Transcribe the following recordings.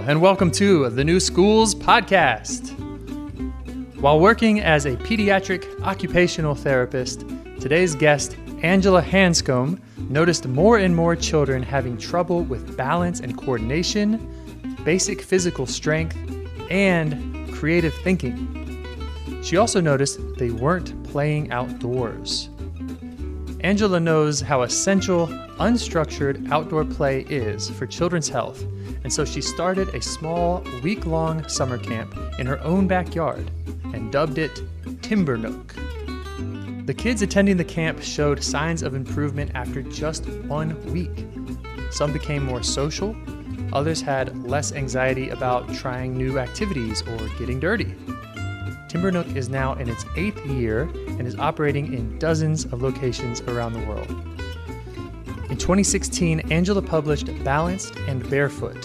and welcome to the New Schools Podcast. While working as a pediatric occupational therapist, today's guest, Angela Hanscom, noticed more and more children having trouble with balance and coordination, basic physical strength, and creative thinking. She also noticed they weren't playing outdoors. Angela knows how essential unstructured outdoor play is for children's health, and so she started a small week-long summer camp in her own backyard and dubbed it TimberNook. The kids attending the camp showed signs of improvement after just 1 week. Some became more social, others had less anxiety about trying new activities or getting dirty. TimberNook is now in its 8th year and is operating in dozens of locations around the world. In 2016, Angela published Balanced and Barefoot,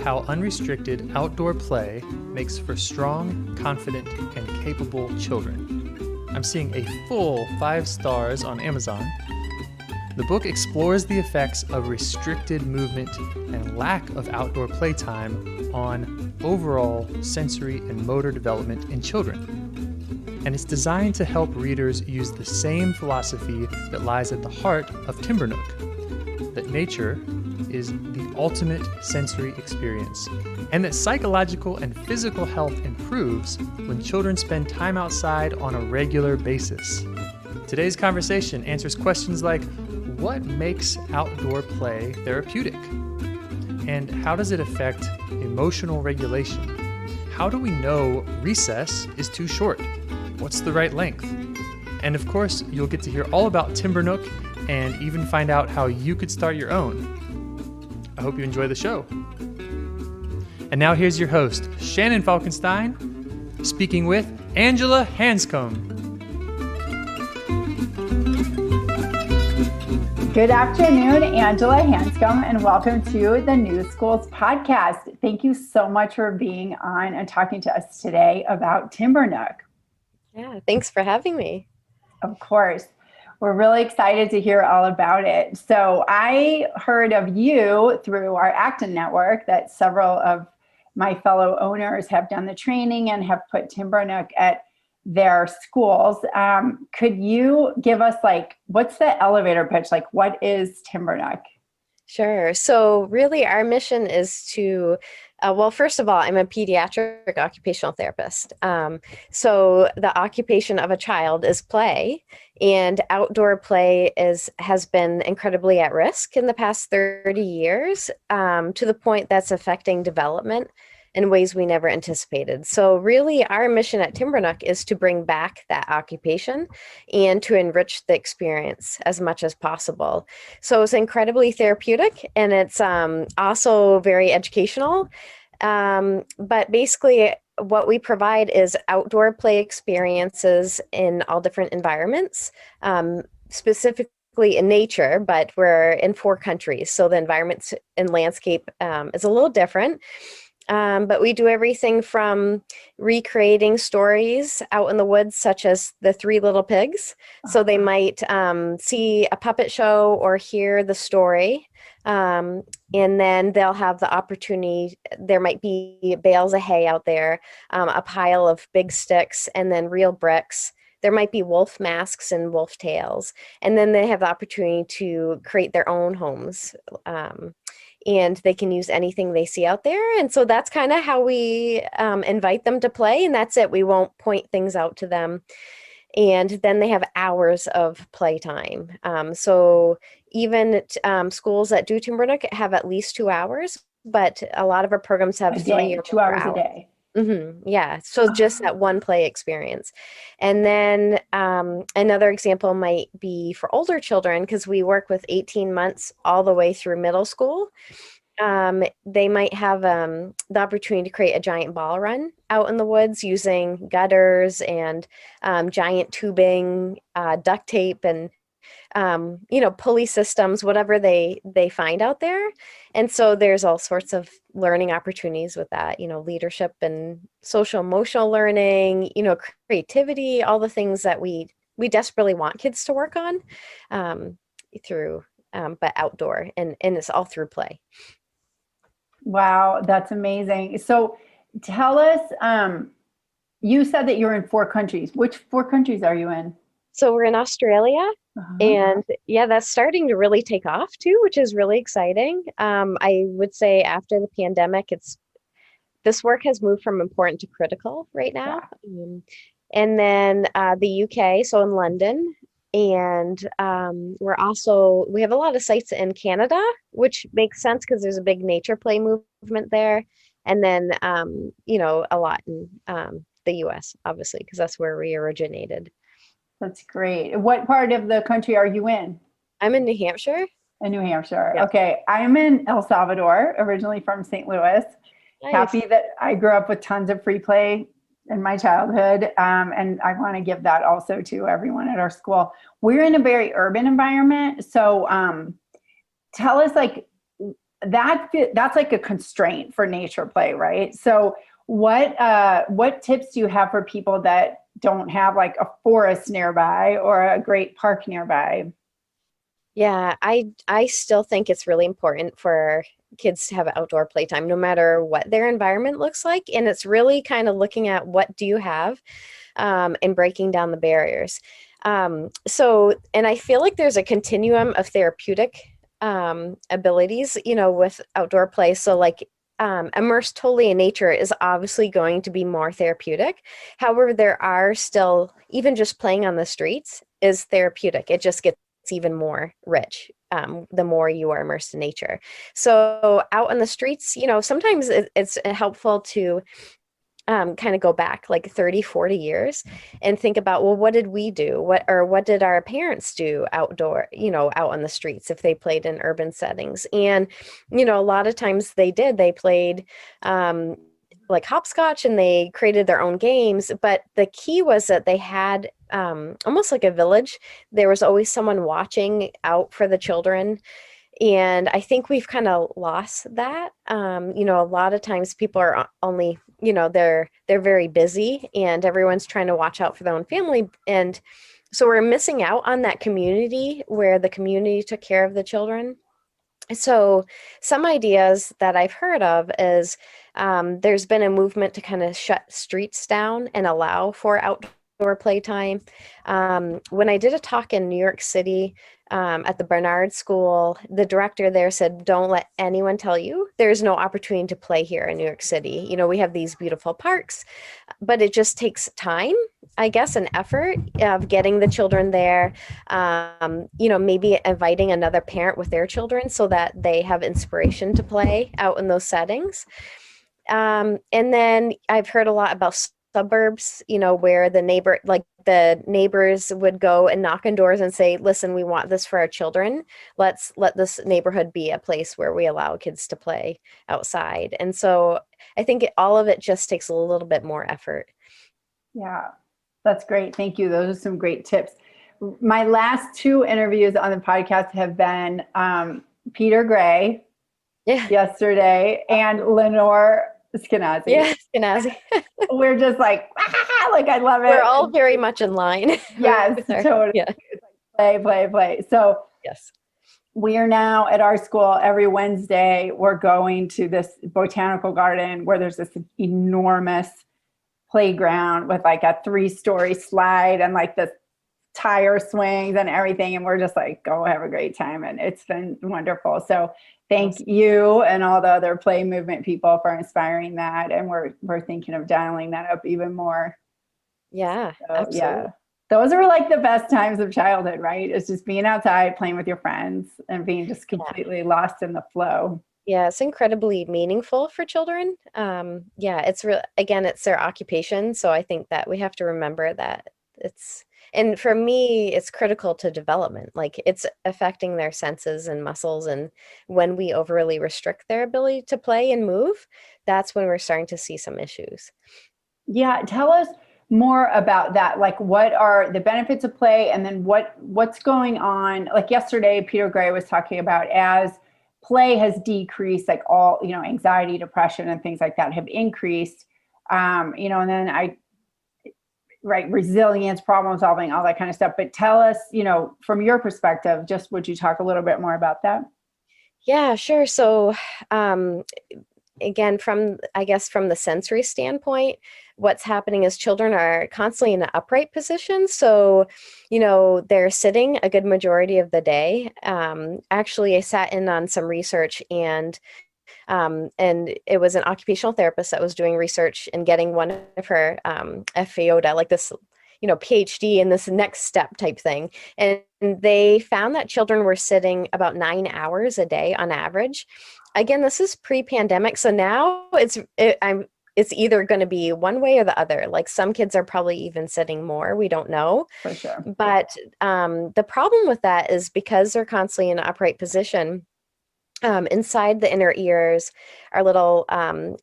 How Unrestricted Outdoor Play Makes for Strong, Confident, and Capable Children. I'm seeing a full 5 stars on Amazon. The book explores the effects of restricted movement and lack of outdoor playtime on overall sensory and motor development in children. And it's designed to help readers use the same philosophy that lies at the heart of TimberNook, that nature is the ultimate sensory experience, and that psychological and physical health improves when children spend time outside on a regular basis. Today's conversation answers questions like, what makes outdoor play therapeutic? And how does it affect emotional regulation? How do we know recess is too short? What's the right length? And of course, you'll get to hear all about TimberNook and even find out how you could start your own. I hope you enjoy the show. And now here's your host, Shannon Falkenstein, speaking with Angela Hanscom. Good afternoon, Angela Hanscom, and welcome to the New Schools Podcast. Thank you so much for being on and talking to us today about TimberNook. Yeah, thanks for having me. Of course. We're really excited to hear all about it. So I heard of you through our Acton network that several of my fellow owners have done the training and have put TimberNook at their schools. Could you give us what's the elevator pitch? What is TimberNook? Sure. So really our mission is to, well, first of all, I'm a pediatric occupational therapist. So the occupation of a child is play, and outdoor play has been incredibly at risk in the past 30 years, to the point that's affecting development in ways we never anticipated. So really our mission at TimberNook is to bring back that occupation and to enrich the experience as much as possible. So it's incredibly therapeutic, and it's also very educational. But basically what we provide is outdoor play experiences in all different environments, specifically in nature, but we're in 4 countries. So the environment and landscape is a little different. But we do everything from recreating stories out in the woods, such as the 3 Little Pigs. So they might see a puppet show or hear the story. And then they'll have the opportunity, there might be bales of hay out there, a pile of big sticks, and then real bricks. There might be wolf masks and wolf tails. And then they have the opportunity to create their own homes. And they can use anything they see out there. And so that's kind of how we invite them to play. And that's it. We won't point things out to them. And then they have hours of playtime. So even schools that do TimberNook have at least 2 hours, but a lot of our programs have 3 or 2 hours hours. A day. Mm-hmm. Yeah. So just that one play experience. And then another example might be for older children, because we work with 18 months all the way through middle school. They might have the opportunity to create a giant ball run out in the woods using gutters and giant tubing, duct tape, and pulley systems, whatever they find out there. And so there's all sorts of learning opportunities with that, leadership and social emotional learning, creativity, all the things that we desperately want kids to work on but outdoor, and it's all through play. Wow, that's amazing. So tell us, you said that you're in 4 countries. Which 4 countries are you in? So we're in Australia, Uh-huh. and yeah, that's starting to really take off too, which is really exciting. I would say after the pandemic, this work has moved from important to critical right now. Yeah, And then the UK, so in London, and we have a lot of sites in Canada, which makes sense because there's a big nature play movement there. And then, a lot in the US, obviously, because that's where we originated. that's great. What part of the country are you in? I'm in New Hampshire. In New Hampshire. Yep. Okay, I'm in El Salvador, originally from St. Louis. Nice. Happy that I grew up with tons of free play in my childhood. And I want to give that also to everyone at our school. We're in a very urban environment. So tell us, like, that's like a constraint for nature play, right? So what tips do you have for people that don't have like a forest nearby or a great park nearby? Yeah, I still think it's really important for kids to have outdoor playtime, no matter what their environment looks like. And it's really kind of looking at what do you have, and breaking down the barriers. And I feel like there's a continuum of therapeutic abilities, with outdoor play. So like immersed totally in nature is obviously going to be more therapeutic. However, there are still, even just playing on the streets is therapeutic. It just gets even more rich the more you are immersed in nature. So out on the streets, sometimes it's helpful to kind of go back like 30, 40 years and think about, well, what did we do? What did our parents do outdoor, out on the streets if they played in urban settings? And, a lot of times they played like hopscotch and they created their own games. But the key was that they had almost like a village. There was always someone watching out for the children. And I think we've kind of lost that. A lot of times people are only, they're very busy and everyone's trying to watch out for their own family. And so we're missing out on that community where the community took care of the children. So some ideas that I've heard of is there's been a movement to kind of shut streets down and allow for outdoor playtime. When I did a talk in New York City at the Barnard School, the director there said, don't let anyone tell you there's no opportunity to play here in New York City. We have these beautiful parks, but it just takes time, I guess, an effort of getting the children there, maybe inviting another parent with their children so that they have inspiration to play out in those settings. And then I've heard a lot about suburbs, where the neighbors would go and knock on doors and say, listen, we want this for our children. Let's let this neighborhood be a place where we allow kids to play outside. And so I think all of it just takes a little bit more effort. Yeah, that's great. Thank you. Those are some great tips. My last 2 interviews on the podcast have been Peter Gray yesterday and Lenore Skenazy. Yeah, Skenazy. We're just like I love it. We're all very much in line. Yes, totally. Yeah. Play. So yes, we are now at our school every Wednesday. We're going to this botanical garden where there's this enormous playground with like a 3-story slide and like the tire swings and everything. And we're just like, go have a great time. And it's been wonderful. So thank you and all the other play movement people for inspiring that. And we're thinking of dialing that up even more. Yeah, so, absolutely. Yeah. Those are like the best times of childhood, right? It's just being outside, playing with your friends and being just completely lost in the flow. Yeah, it's incredibly meaningful for children. It's again, it's their occupation. So I think that we have to remember that and for me, it's critical to development. Like it's affecting their senses and muscles. And when we overly restrict their ability to play and move, that's when we're starting to see some issues. Yeah. Tell us more about that. Like what are the benefits of play and then what's going on? Like yesterday, Peter Gray was talking about as play has decreased, like all, anxiety, depression and things like that have increased, and then resilience, problem solving, all that kind of stuff. But tell us, from your perspective, would you talk a little bit more about that? Yeah, sure. So again, I guess from the sensory standpoint, what's happening is children are constantly in an upright position. So, they're sitting a good majority of the day. Actually, I sat in on some research, and it was an occupational therapist that was doing research and getting one of her FAODA, like this, PhD in this next step type thing. And they found that children were sitting about 9 hours a day on average. Again, this is pre-pandemic. So now it's either going to be one way or the other. Like some kids are probably even sitting more. We don't know. For sure. But the problem with that is because they're constantly in an upright position, inside the inner ears are little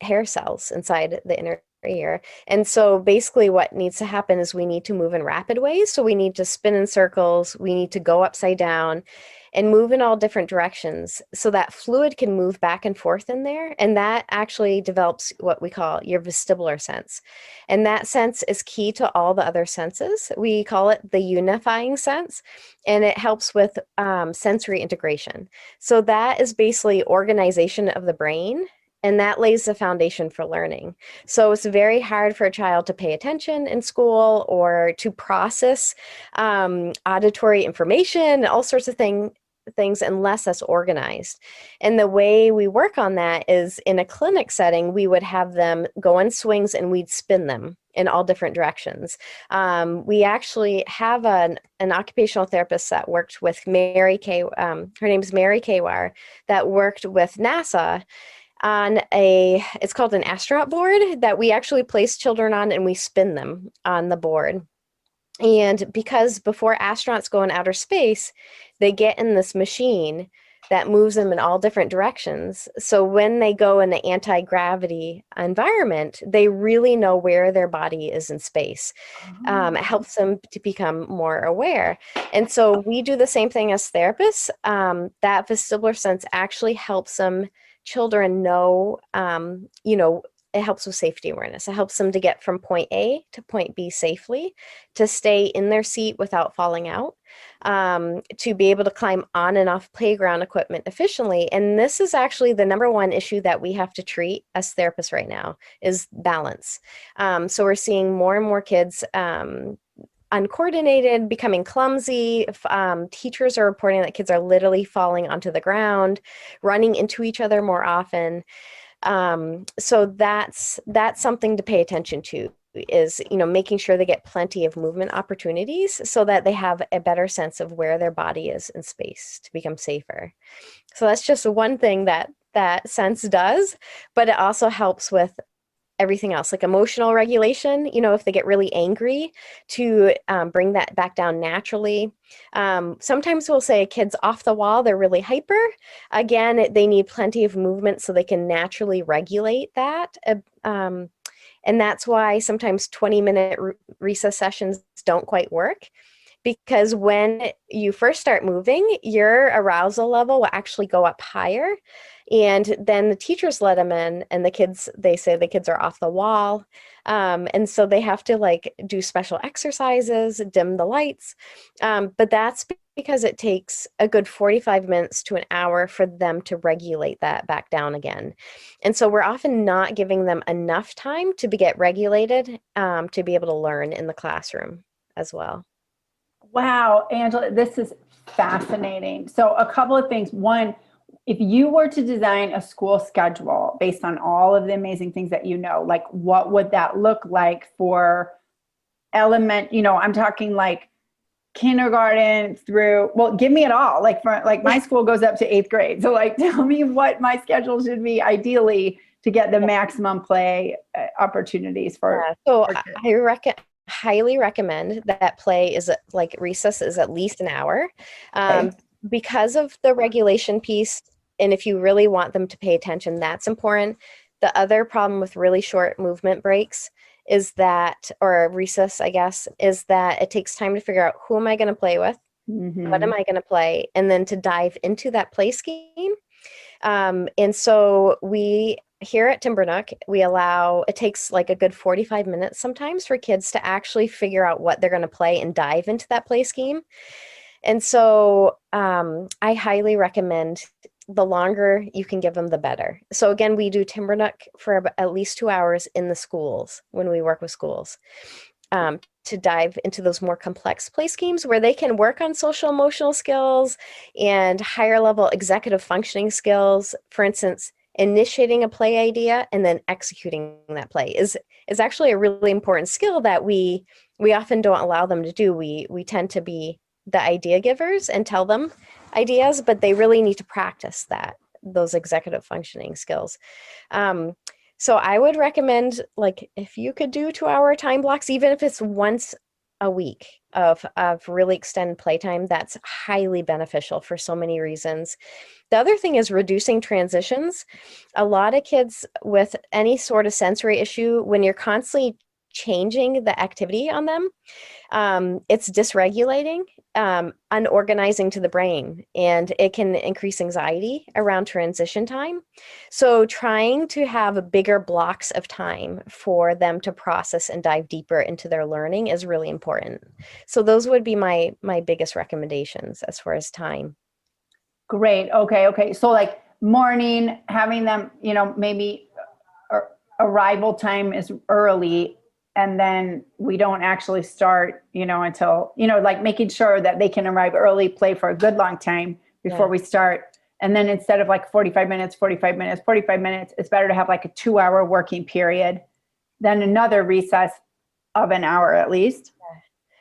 hair cells inside the inner ear. And so basically what needs to happen is we need to move in rapid ways. So we need to spin in circles. We need to go upside down and move in all different directions so that fluid can move back and forth in there. And that actually develops what we call your vestibular sense. And that sense is key to all the other senses. We call it the unifying sense, and it helps with sensory integration. So that is basically organization of the brain, and that lays the foundation for learning. So it's very hard for a child to pay attention in school or to process auditory information, all sorts of things unless that's organized. And the way we work on that is in a clinic setting, we would have them go on swings and we'd spin them in all different directions. We actually have an occupational therapist that worked with Mary K. Her name's Mary Kawar, that worked with NASA on it's called an astronaut board that we actually place children on, and we spin them on the board. And because before astronauts go in outer space, they get in this machine that moves them in all different directions. So when they go in the anti-gravity environment, they really know where their body is in space. It helps them to become more aware. And so we do the same thing as therapists. That vestibular sense actually helps children know, it helps with safety awareness. It helps them to get from point A to point B safely, to stay in their seat without falling out, to be able to climb on and off playground equipment efficiently. And this is actually the number one issue that we have to treat as therapists right now is balance. So we're seeing more and more kids uncoordinated, becoming clumsy. Teachers are reporting that kids are literally falling onto the ground, running into each other more often. So that's something to pay attention to, is, making sure they get plenty of movement opportunities so that they have a better sense of where their body is in space to become safer. So that's just one thing that sense does, but it also helps with everything else, like emotional regulation, if they get really angry, to bring that back down naturally. Sometimes we'll say a kid's off the wall, they're really hyper. Again, they need plenty of movement so they can naturally regulate that. And that's why sometimes 20-minute recess sessions don't quite work, because when you first start moving, your arousal level will actually go up higher. And then the teachers let them in, and they say the kids are off the wall. And so they have to do special exercises, dim the lights. But that's because it takes a good 45 minutes to an hour for them to regulate that back down again. And so we're often not giving them enough time to get regulated, to be able to learn in the classroom as well. Wow, Angela, this is fascinating. So a couple of things. One, if you were to design a school schedule based on all of the amazing things that what would that look like for I'm talking kindergarten through, give me it all. My school goes up to 8th grade. So tell me what my schedule should be ideally to get the maximum play opportunities for. Yeah. So I highly recommend that play is recess is at least an hour, because of the regulation piece. And if you really want them to pay attention, that's important. The other problem with really short movement breaks is that, or recess, I guess, is that it takes time to figure out who am I going to play with, what am I going to play, and then to dive into that play scheme. And so we here at TimberNook, it takes a good 45 minutes sometimes for kids to actually figure out what they're going to play and dive into that play scheme. And so I highly recommend the longer you can give them, the better. So again, we do TimberNook for at least 2 hours in the schools when we work with schools, to dive into those more complex play schemes where they can work on social emotional skills and higher level executive functioning skills. For instance, initiating a play idea and then executing that play is actually a really important skill that we often don't allow them to do. We tend to be the idea givers and tell them ideas, but they really need to practice those executive functioning skills. So I would recommend, like, if you could do 2-hour time blocks, even if it's once a week of really extended playtime, that's highly beneficial for so many reasons. The other thing is reducing transitions. A lot of kids with any sort of sensory issue, when you're constantly changing the activity on them, it's dysregulating, unorganizing to the brain, and it can increase anxiety around transition time. So trying to have bigger blocks of time for them to process and dive deeper into their learning is really important. So those would be my biggest recommendations as far as time. Great. Okay. So like morning, having them, maybe arrival time is early, and then we don't actually start, until, like making sure that they can arrive early, play for a good long time before we start. And then instead of like 45 minutes, it's better to have like a 2-hour working period, then another recess of an hour at least.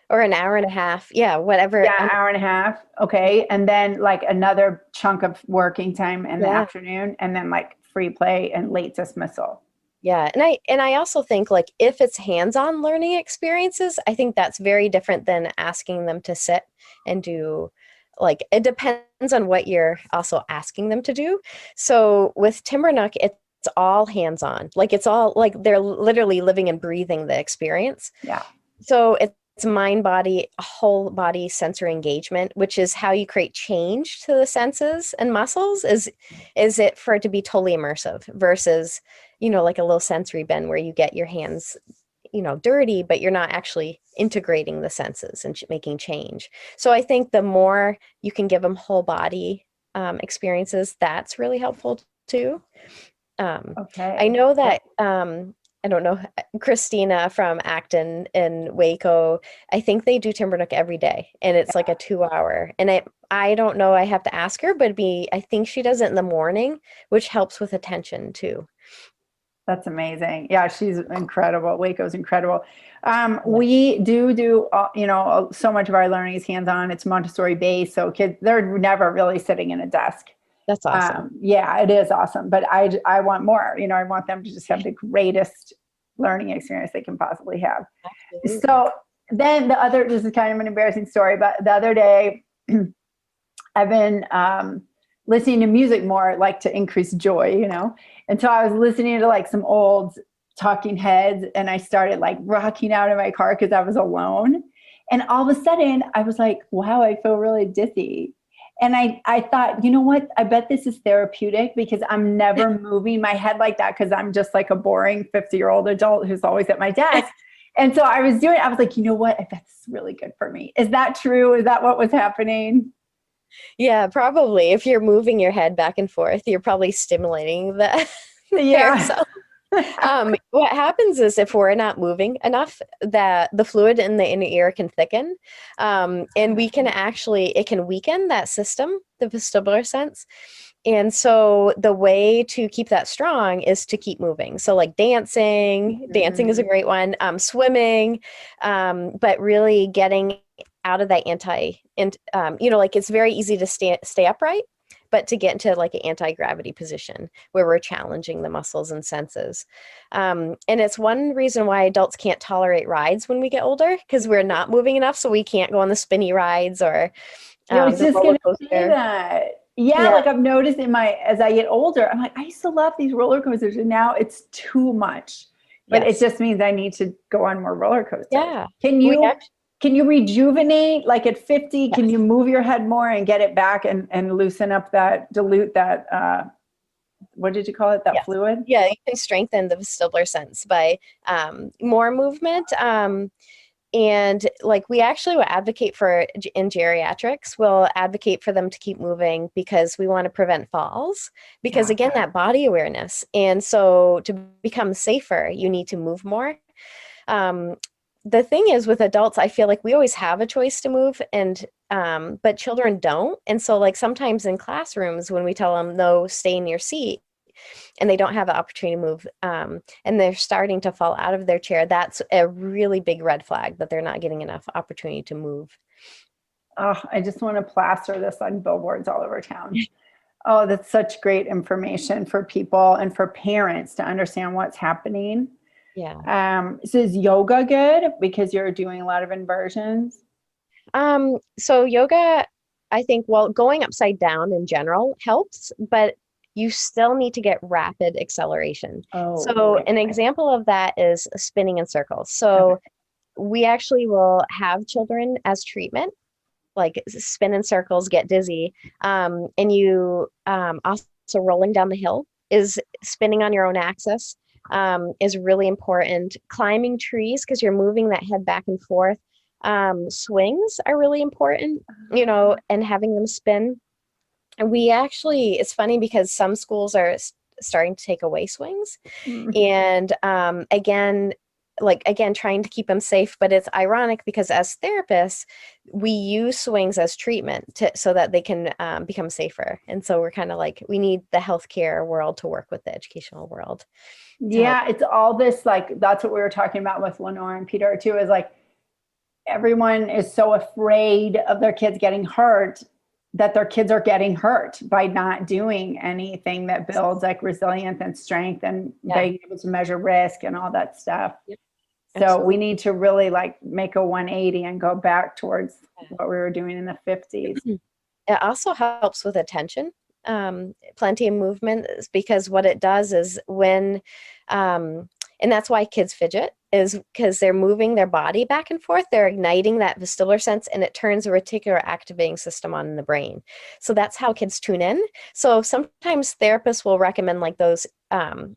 Or an hour and a half. Yeah, whatever. Yeah, hour and a half. Okay. And then like another chunk of working time in the afternoon, and then like free play and late dismissal. Yeah. And I also think, like, if it's hands-on learning experiences, I think that's very different than asking them to sit and do, like, it depends on what you're also asking them to do. So with TimberNook, it's all hands-on. Like, it's all like they're literally living and breathing the experience. Yeah. So it's mind, body, whole body sensory engagement, which is how you create change to the senses and muscles, is it for it to be totally immersive versus, like a little sensory bend where you get your hands, dirty, but you're not actually integrating the senses and making change. So I think the more you can give them whole body experiences, that's really helpful too. Okay. I know that, I don't know, Christina from Acton in Waco, I think they do TimberNook every day, and it's like a 2-hour. And I don't know, I have to ask her, but I think she does it in the morning, which helps with attention too. That's amazing. Yeah, she's incredible. Waco's incredible. We do, so much of our learning is hands-on. It's Montessori based, so kids, they're never really sitting in a desk. That's awesome. Yeah, it is awesome. But I want more. I want them to just have the greatest learning experience they can possibly have. Absolutely. So then this is kind of an embarrassing story, but the other day, I've been listening to music more, like to increase joy, And so I was listening to like some old Talking Heads, and I started like rocking out in my car because I was alone. And all of a sudden I was like, wow, I feel really dizzy. And I thought, you know what? I bet this is therapeutic because I'm never moving my head like that because I'm just like a boring 50-year-old adult who's always at my desk. And so I was like, you know what? I bet this is really good for me. Is that true? Is that what was happening? Yeah, probably. If you're moving your head back and forth, you're probably stimulating the hair cells. What happens is if we're not moving enough, that the fluid in the inner ear can thicken, and we can it can weaken that system, the vestibular sense. And so the way to keep that strong is to keep moving. So like dancing is a great one, swimming, but really getting out of that like it's very easy to stay upright, but to get into like an anti-gravity position where we're challenging the muscles and senses. And it's one reason why adults can't tolerate rides when we get older, because we're not moving enough. So we can't go on the spinny rides or I was just going to say that. Yeah, like I've noticed as I get older, I'm like, I used to love these roller coasters, and now it's too much. But it just means I need to go on more roller coasters. Yeah. Can you rejuvenate? Like at 50, can you move your head more and get it back and loosen up dilute that, what did you call it? That fluid? Yeah, you can strengthen the vestibular sense by more movement. And like we actually will advocate for in geriatrics, we'll advocate for them to keep moving because we want to prevent falls. Because again, that body awareness. And so to become safer, you need to move more. The thing is with adults, I feel like we always have a choice to move, and but children don't. And so like sometimes in classrooms when we tell them, no, stay in your seat, and they don't have the opportunity to move, and they're starting to fall out of their chair, that's a really big red flag that they're not getting enough opportunity to move. Oh, I just want to plaster this on billboards all over town. Oh, that's such great information for people and for parents to understand what's happening. Yeah. So is yoga good because you're doing a lot of inversions? So yoga, I think, well, going upside down in general helps, but you still need to get rapid acceleration. So an example of that is spinning in circles. So we actually will have children as treatment, like spin in circles, get dizzy. And you also rolling down the hill is spinning on your own axis. Is really important. Climbing trees, because you're moving that head back and forth. Swings are really important, and having them spin. And we actually, it's funny because some schools are starting to take away swings. And again, trying to keep them safe, but it's ironic because as therapists, we use swings as treatment so that they can become safer. And so we're kind of like, we need the healthcare world to work with the educational world. Yeah, it's all this, like, that's what we were talking about with Lenore and Peter too, is like, everyone is so afraid of their kids getting hurt that their kids are getting hurt by not doing anything that builds like resilience and strength and being able to measure risk and all that stuff. Yep. So we need to really like make a 180 and go back towards what we were doing in the 50s. It also helps with attention. Plenty of movement, because what it does is when, and that's why kids fidget, is because they're moving their body back and forth, they're igniting that vestibular sense, and it turns a reticular activating system on in the brain. So that's how kids tune in. So sometimes therapists will recommend like those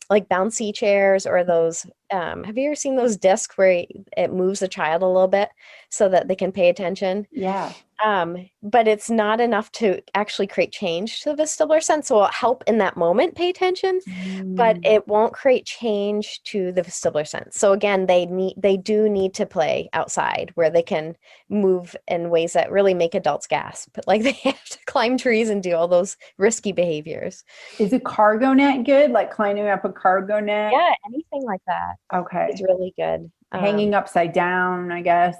like bouncy chairs or those, have you ever seen those discs where it moves the child a little bit so that they can pay attention? Yeah. But it's not enough to actually create change to the vestibular sense. So it'll help in that moment, pay attention, but it won't create change to the vestibular sense. So again, they do need to play outside where they can move in ways that really make adults gasp. Like they have to climb trees and do all those risky behaviors. Is a cargo net good? Like climbing up a cargo net? Yeah, anything like that. Okay. It's really good. Hanging upside down, I guess.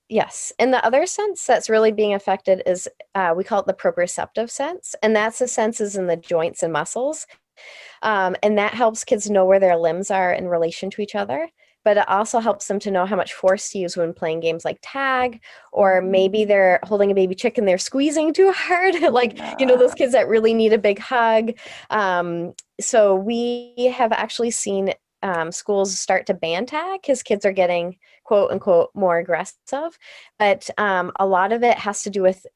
Yes. And the other sense that's really being affected is, we call it the proprioceptive sense. And that's the senses in the joints and muscles. And that helps kids know where their limbs are in relation to each other. But it also helps them to know how much force to use when playing games like tag, or maybe they're holding a baby chicken, they're squeezing too hard, like, those kids that really need a big hug. So we have actually seen schools start to ban tag because kids are getting quote unquote more aggressive, but a lot of it has to do with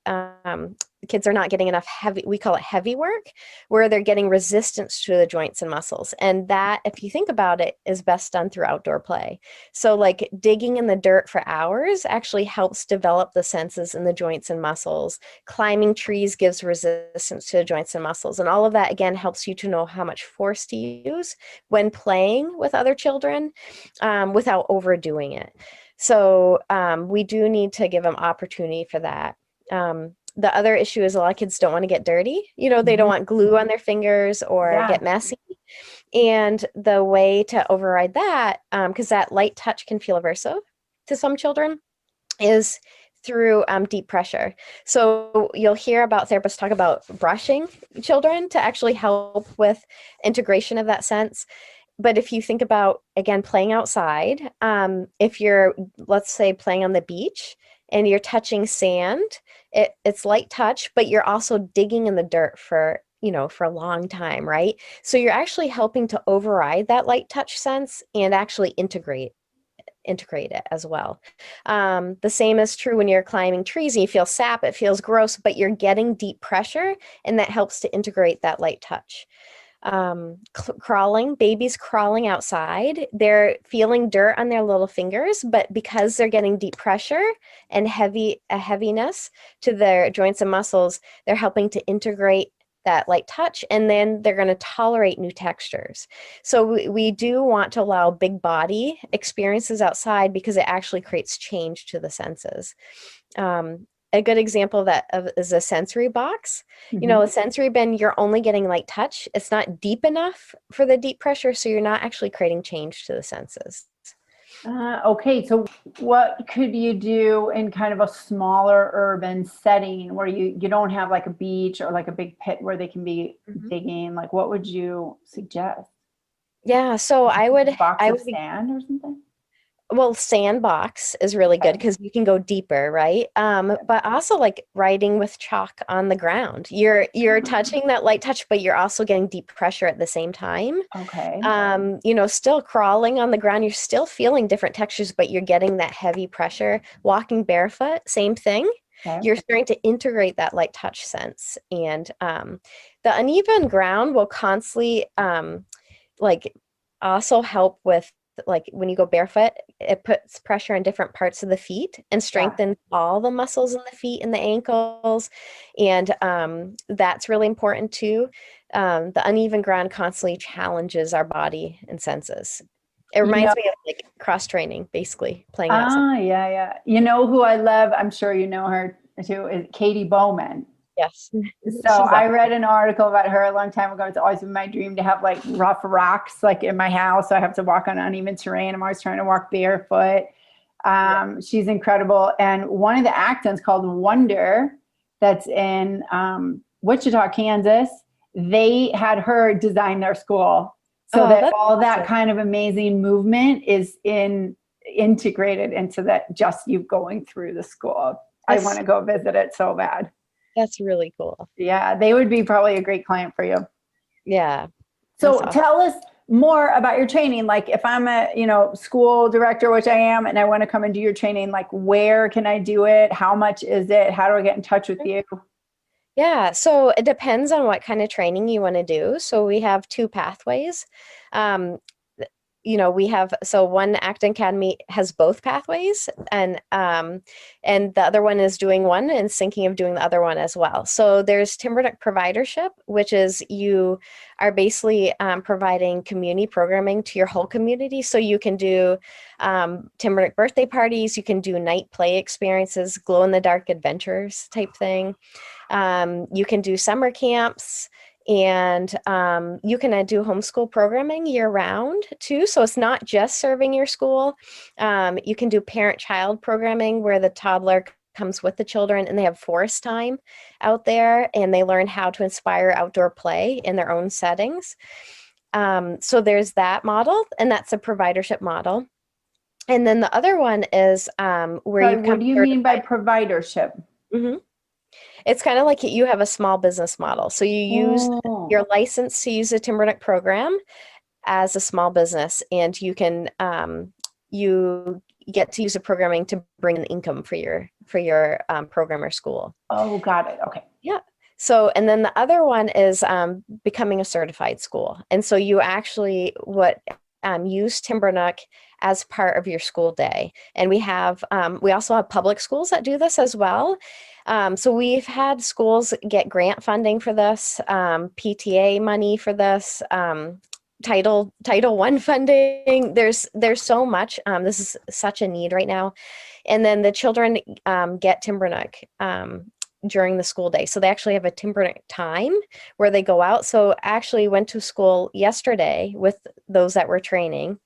kids are not getting enough heavy, we call it heavy work, where they're getting resistance to the joints and muscles. And that, if you think about it, is best done through outdoor play. So like digging in the dirt for hours actually helps develop the senses in the joints and muscles. Climbing trees gives resistance to the joints and muscles. And all of that, again, helps you to know how much force to use when playing with other children without overdoing it. So we do need to give them opportunity for that. The other issue is a lot of kids don't want to get dirty. They don't want glue on their fingers or get messy. And the way to override that, because that light touch can feel aversive to some children, is through deep pressure. So you'll hear about therapists talk about brushing children to actually help with integration of that sense. But if you think about, again, playing outside, if you're, let's say, playing on the beach and you're touching sand, it's light touch, but you're also digging in the dirt for a long time, right? So you're actually helping to override that light touch sense and actually integrate it as well. The same is true when you're climbing trees and you feel sap, it feels gross, but you're getting deep pressure, and that helps to integrate that light touch. crawling, babies crawling outside. They're feeling dirt on their little fingers, but because they're getting deep pressure and heaviness to their joints and muscles, they're helping to integrate that light touch, and then they're going to tolerate new textures. So we do want to allow big body experiences outside because it actually creates change to the senses. A good example of that is a sensory box. Mm-hmm. You know, a sensory bin, you're only getting light touch. It's not deep enough for the deep pressure, so you're not actually creating change to the senses. Okay, so what could you do in kind of a smaller urban setting where you don't have like a beach or like a big pit where they can be digging? Like, what would you suggest? Yeah, so I would sand or something? Well, sandbox is really good because you can go deeper, right? But also like writing with chalk on the ground. You're touching that light touch, but you're also getting deep pressure at the same time. Okay. You know, still crawling on the ground, you're still feeling different textures, but you're getting that heavy pressure. Walking barefoot, same thing. Okay. You're starting to integrate that light touch sense. And the uneven ground will constantly like also help with, like when you go barefoot, it puts pressure on different parts of the feet and strengthens all the muscles in the feet and the ankles. And that's really important too. The uneven ground constantly challenges our body and senses. It reminds me of like cross training, basically playing outside. Yeah. You know who I love? I'm sure you know her too, is Katie Bowman. Yes. So I read an article about her a long time ago. It's always been my dream to have like rough rocks like in my house. So I have to walk on uneven terrain. I'm always trying to walk barefoot. She's incredible. And one of the actants called Wonder that's in Wichita, Kansas, they had her design their school. So that all that kind of amazing movement is integrated into that, just you going through the school. I want to go visit it so bad. That's really cool. Yeah, they would be probably a great client for you. Yeah. So tell us more about your training. Like if I'm a, school director, which I am, and I want to come and do your training, like where can I do it? How much is it? How do I get in touch with you? Yeah, so it depends on what kind of training you want to do. So we have two pathways. One acting academy has both pathways, and the other one is doing one and thinking of doing the other one as well. So there's TimberNook providership, which is you are basically providing community programming to your whole community. So you can do TimberNook birthday parties, you can do night play experiences, glow in the dark adventures type thing. You can do summer camps. And you can do homeschool programming year round too. So it's not just serving your school. You can do parent-child programming where the toddler comes with the children and they have forest time out there and they learn how to inspire outdoor play in their own settings. So there's that model, and that's a providership model. And then the other one is what do you mean by providership? Mm-hmm. It's kind of like you have a small business model. So you use your license to use a TimberNook program as a small business, and you can you get to use the programming to bring in income for your program or school. Oh, got it. Okay. Yeah. So, and then the other one is becoming a certified school. And so you actually use TimberNook as part of your school day. And we also have public schools that do this as well. So we've had schools get grant funding for this, PTA money for this, Title I funding. There's so much. This is such a need right now. And then the children get TimberNook during the school day. So they actually have a TimberNook time where they go out. So I actually went to school yesterday with those that were training,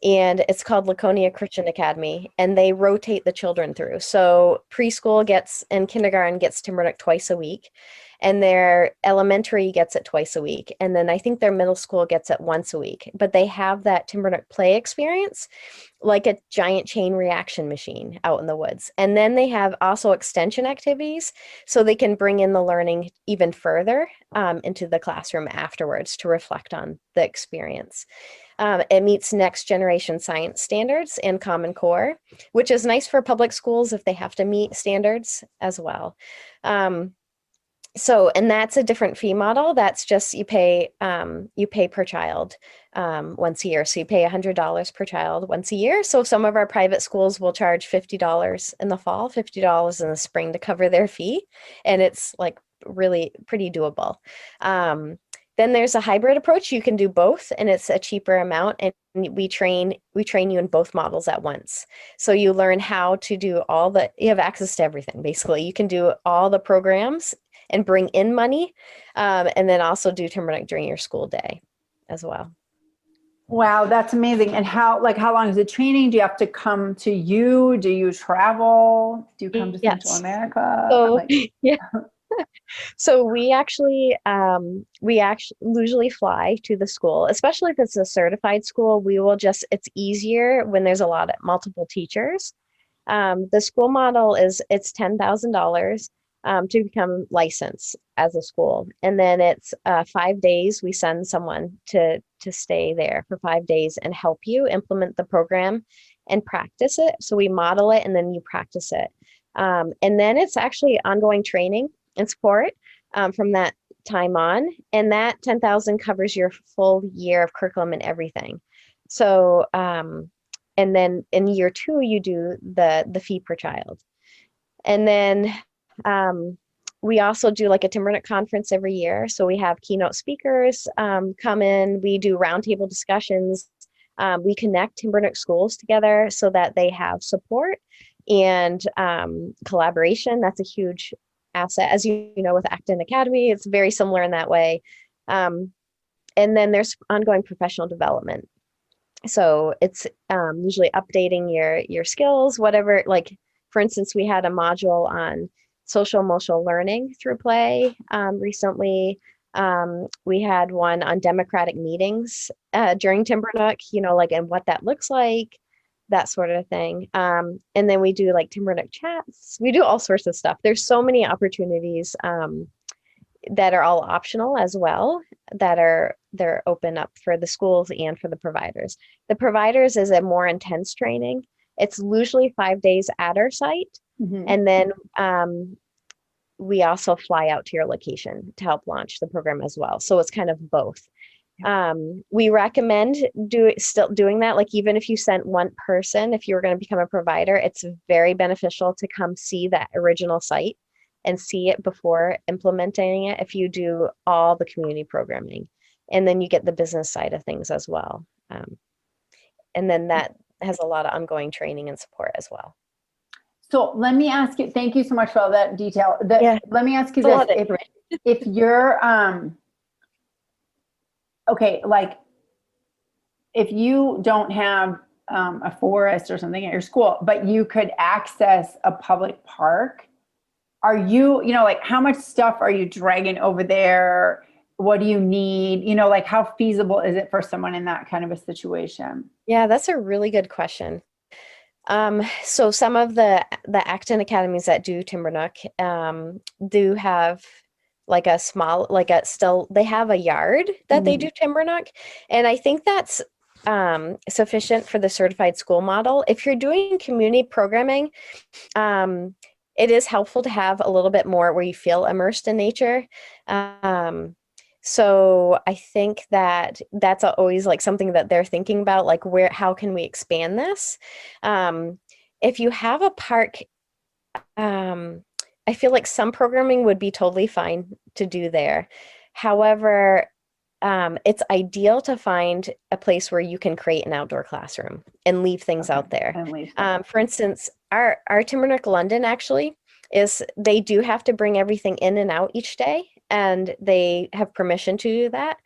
and it's called Laconia Christian Academy, and they rotate the children through. So preschool and kindergarten gets TimberNook twice a week, and their elementary gets it twice a week. And then I think their middle school gets it once a week, but they have that TimberNook play experience like a giant chain reaction machine out in the woods. And then they have also extension activities, so they can bring in the learning even further into the classroom afterwards to reflect on the experience. It meets next generation science standards and Common Core, which is nice for public schools if they have to meet standards as well. So, and that's a different fee model. That's just you pay per child once a year. So you pay $100 per child once a year. So some of our private schools will charge $50 in the fall, $50 in the spring to cover their fee, and it's like really pretty doable. Then there's a hybrid approach. You can do both, and it's a cheaper amount. And we train you in both models at once. So you learn how to do you have access to everything. Basically, you can do all the programs and bring in money, and then also do TimberNook during your school day as well. Wow, that's amazing. And how long is the training? Do you have to come to you? Do you travel? Do you come to Central America? So, yeah. So we actually usually fly to the school, especially if it's a certified school. It's easier when there's multiple teachers. The school model it's $10,000 to become licensed as a school. And then it's 5 days. We send someone to stay there for 5 days and help you implement the program and practice it. So we model it and then you practice it. And then it's actually ongoing training and support from that time on. And that 10,000 covers your full year of curriculum and everything. So, and then in year 2, you do the fee per child. And then we also do like a TimberNook conference every year. So we have keynote speakers come in, we do roundtable discussions. We connect TimberNook schools together so that they have support and collaboration. That's a huge asset. As you know, with Acton Academy, it's very similar in that way. And then there's ongoing professional development. So it's usually updating your skills, whatever, like, for instance, we had a module on social emotional learning through play recently. We had one on democratic meetings during TimberNook, and what that looks like, that sort of thing. And then we do like TimberNook chats. We do all sorts of stuff. There's so many opportunities that are all optional as well, they're open up for the schools and for the providers. The providers is a more intense training. It's usually 5 days at our site. Mm-hmm. And then we also fly out to your location to help launch the program as well. So it's kind of both. We recommend still doing that. Like, even if you sent one person, if you were going to become a provider, it's very beneficial to come see that original site and see it before implementing it, if you do all the community programming. And then you get the business side of things as well. And then that has a lot of ongoing training and support as well. So let me ask you, thank you so much for all that detail. Let me ask you this, if you're, okay, like, if you don't have a forest or something at your school, but you could access a public park, are you, like, how much stuff are you dragging over there? What do you need? Like, how feasible is it for someone in that kind of a situation? Yeah, that's a really good question. So some of the Acton academies that do TimberNook do have like a small, they have a yard that they do TimberNook. And I think that's sufficient for the certified school model. If you're doing community programming, it is helpful to have a little bit more where you feel immersed in nature. So I think that that's always like something that they're thinking about, like, how can we expand this? If you have a park, I feel like some programming would be totally fine to do there. However, it's ideal to find a place where you can create an outdoor classroom and leave things out there. For instance, our TimberNook London actually they do have to bring everything in and out each day, and they have permission to do that.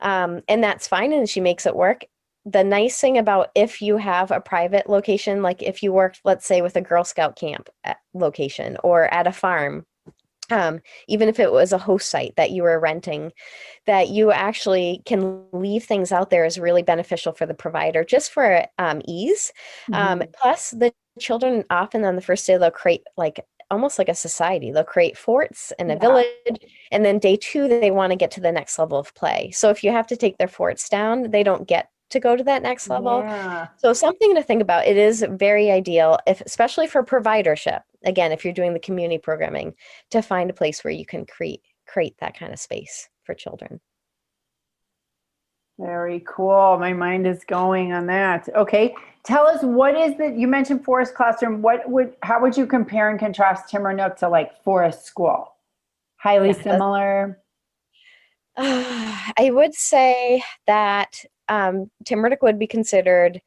And that's fine, and she makes it work. The nice thing about if you have a private location, like if you worked, let's say, with a Girl Scout camp location or at a farm, even if it was a host site that you were renting, that you actually can leave things out there is really beneficial for the provider, just for ease. Plus, the children often on the first day, they'll create almost like a society. They'll create forts in a village, and then day 2, they want to get to the next level of play. So if you have to take their forts down, they don't get to go to that next level. So something to think about. It is very ideal, especially for providership. Again, if you're doing the community programming, to find a place where you can create create that kind of space for children. Very cool. My mind is going on that. Okay. Tell us, what is you mentioned forest classroom. How would you compare and contrast TimberNook to like forest school? Highly similar? I would say that TimberNook would be considered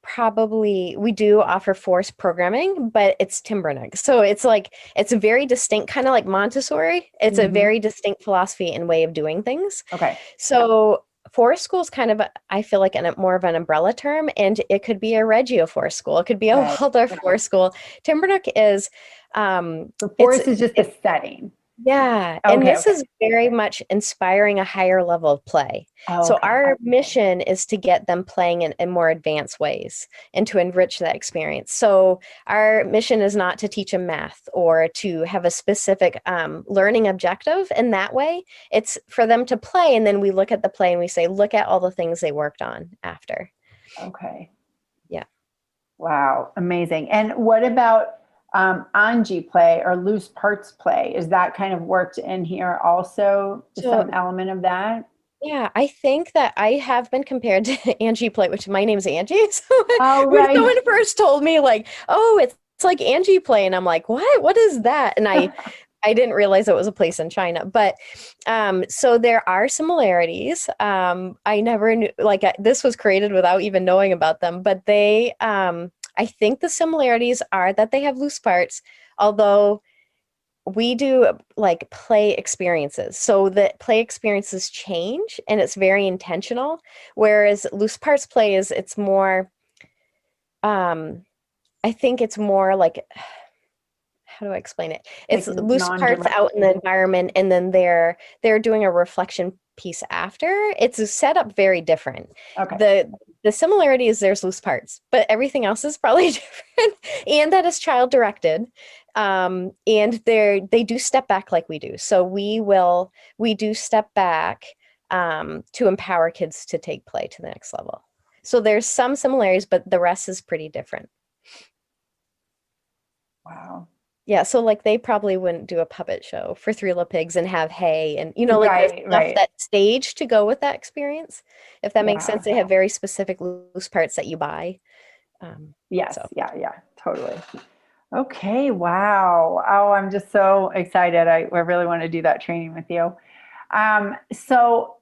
probably, we do offer forest programming, but it's TimberNook. So it's a very distinct, kind of like Montessori. It's a very distinct philosophy and way of doing things. Okay. So forest school is kind of, I feel like more of an umbrella term, and it could be a Reggio forest school. It could be a Waldorf forest school. TimberNook is, the forest is just the setting. Yeah. And this is very much inspiring a higher level of play. So our mission is to get them playing in more advanced ways and to enrich that experience. So our mission is not to teach them math or to have a specific learning objective in that way. It's for them to play. And then we look at the play and we say, look at all the things they worked on after. Okay. Yeah. Wow. Amazing. And what about Anji play or loose parts play? Is that kind of worked in here also? Some element of that? Yeah, I think that I have been compared to Anji play, which my name is Anji. So when someone first told me like, oh, it's like Anji play, and I'm like, what is that? And I didn't realize it was a place in China, but so there are similarities. I never knew, like this was created without even knowing about them, but they, I think the similarities are that they have loose parts, although we do like play experiences. So the play experiences change and it's very intentional. Whereas loose parts play it's more, I think it's more like, how do I explain it? It's like loose parts out in the environment, and then they're doing a reflection piece after. It's set up very different. Okay. The similarity is there's loose parts, but everything else is probably different, and that is child directed. And they do step back like we do. So we do step back to empower kids to take play to the next level. So there's some similarities, but the rest is pretty different. Wow. Yeah, so like they probably wouldn't do a puppet show for Three Little Pigs and have hay and like that stage to go with that experience. If that makes sense, they have very specific loose parts that you buy. Yes, yeah, totally. Okay, wow. Oh, I'm just so excited. I really want to do that training with you. So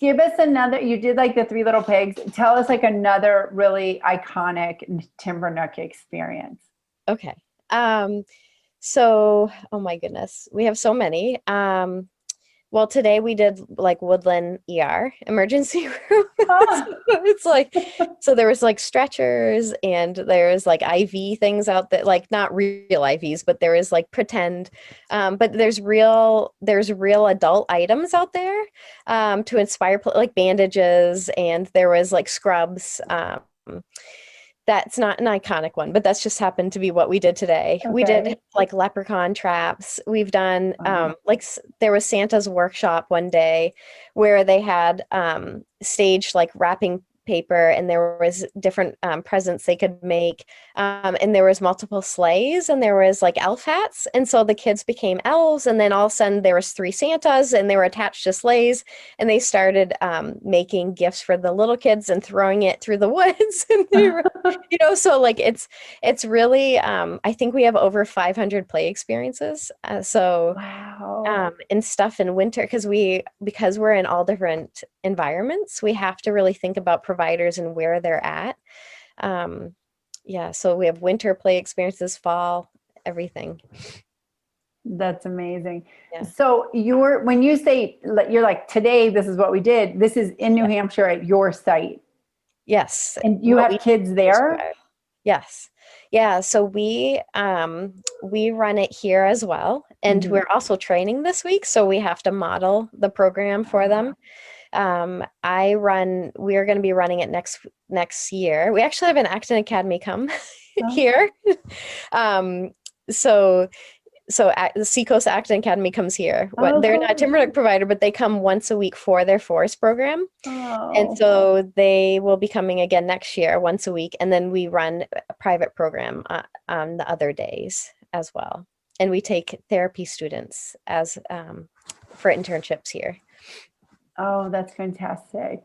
give us another, you did like the Three Little Pigs. Tell us like another really iconic TimberNook experience. Okay. So, oh my goodness, we have so many. Well, today we did like Woodland ER emergency room. So it's like, so there was like stretchers and there's like IV things out there, like not real IVs, but there is like pretend, but there's real adult items out there, to inspire, like bandages, and there was like scrubs, that's not an iconic one, but that's just happened to be what we did today. Okay. We did like leprechaun traps. We've done like there was Santa's workshop one day where they had staged like wrapping paper, and there was different presents they could make, and there was multiple sleighs, and there was like elf hats, and so the kids became elves, and then all of a sudden there was 3 Santas, and they were attached to sleighs, and they started making gifts for the little kids and throwing it through the woods. And they were, so like it's really I think we have over 500 play experiences, wow. And stuff in winter, because we're in all different environments, we have to really think about providers and where they're at. So we have winter play experiences, fall, everything. That's amazing. Yeah. So when you say you're like, today, this is what we did, this is in New Hampshire at your site. Yes. And you have kids there? Yes. Yeah. So we run it here as well. And we're also training this week. So we have to model the program for them. We're going to be running it next year. We actually have an Acton Academy come here. So the Seacoast Acton Academy comes here. They're not a TimberNook provider, but they come once a week for their forest program. And so they will be coming again next year, once a week. And then we run a private program on the other days as well. and we take therapy students as for internships here. Oh, that's fantastic.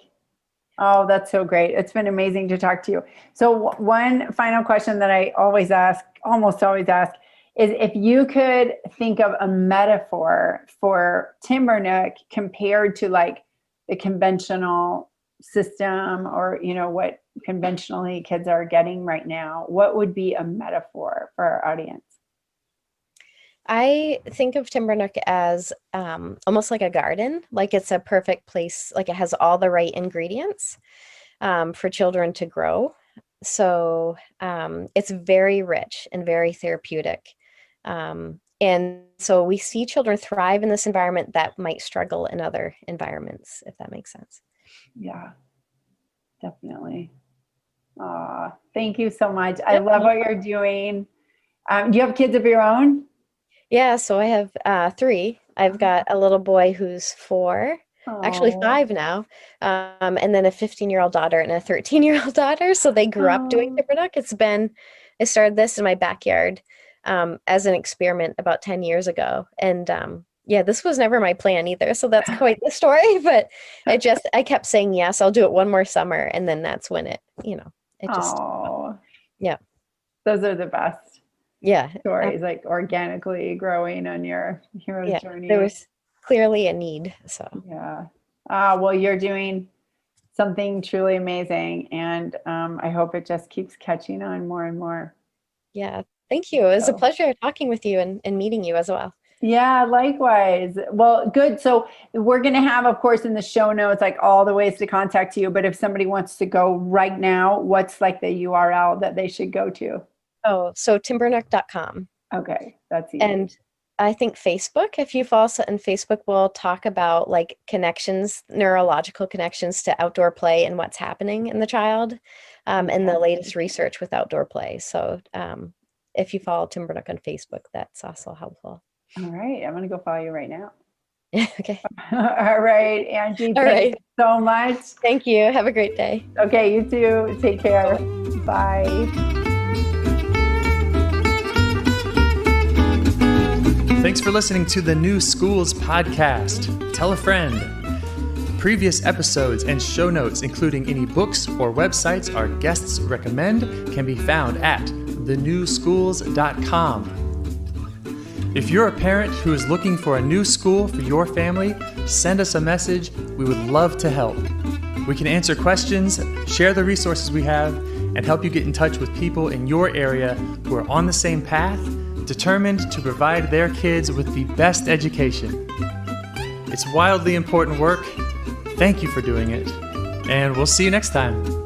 Oh, that's so great. It's been amazing to talk to you. So one final question that I always ask, almost always ask, is if you could think of a metaphor for TimberNook compared to like the conventional system, or, you know, what conventionally kids are getting right now, what would be a metaphor for our audience? I think of TimberNook as almost like a garden, like it's a perfect place, like it has all the right ingredients for children to grow. So it's very rich and very therapeutic. And so we see children thrive in this environment that might struggle in other environments, if that makes sense. Yeah, definitely. Thank you so much. I love what you're doing. Do you have kids of your own? Yeah, so I have 3. I've got a little boy who's 4, actually 5 now, and then a 15-year-old daughter and a 13-year-old daughter. So they grew up doing TimberNook. I started this in my backyard as an experiment about 10 years ago. And yeah, this was never my plan either. So that's quite the story. But I kept saying, yes, I'll do it one more summer. And then that's when it just, yeah. Those are the best. Yeah. Stories, like organically growing on your hero's journey. There was clearly a need. So yeah. Well, you're doing something truly amazing, and I hope it just keeps catching on more and more. Yeah. Thank you. It was a pleasure talking with you and meeting you as well. Yeah, likewise. Well, good. So we're going to have, of course, in the show notes, like all the ways to contact you. But if somebody wants to go right now, what's like the URL that they should go to? Oh, so TimberNook.com. Okay, that's easy. And I think Facebook, if you follow us on Facebook, will talk about like connections, neurological connections to outdoor play and what's happening in the child, and the latest research with outdoor play. So if you follow TimberNook on Facebook, that's also helpful. All right, I'm going to go follow you right now. Okay. All right, Anji, thank you so much. Thank you. Have a great day. Okay, you too. Take care. Bye. Thanks for listening to the New Schools podcast. Tell a friend. Previous episodes and show notes, including any books or websites our guests recommend, can be found at thenewschools.com. If you're a parent who is looking for a new school for your family, send us a message. We would love to help. We can answer questions, share the resources we have, and help you get in touch with people in your area who are on the same path, determined to provide their kids with the best education. It's wildly important work. Thank you for doing it, and we'll see you next time.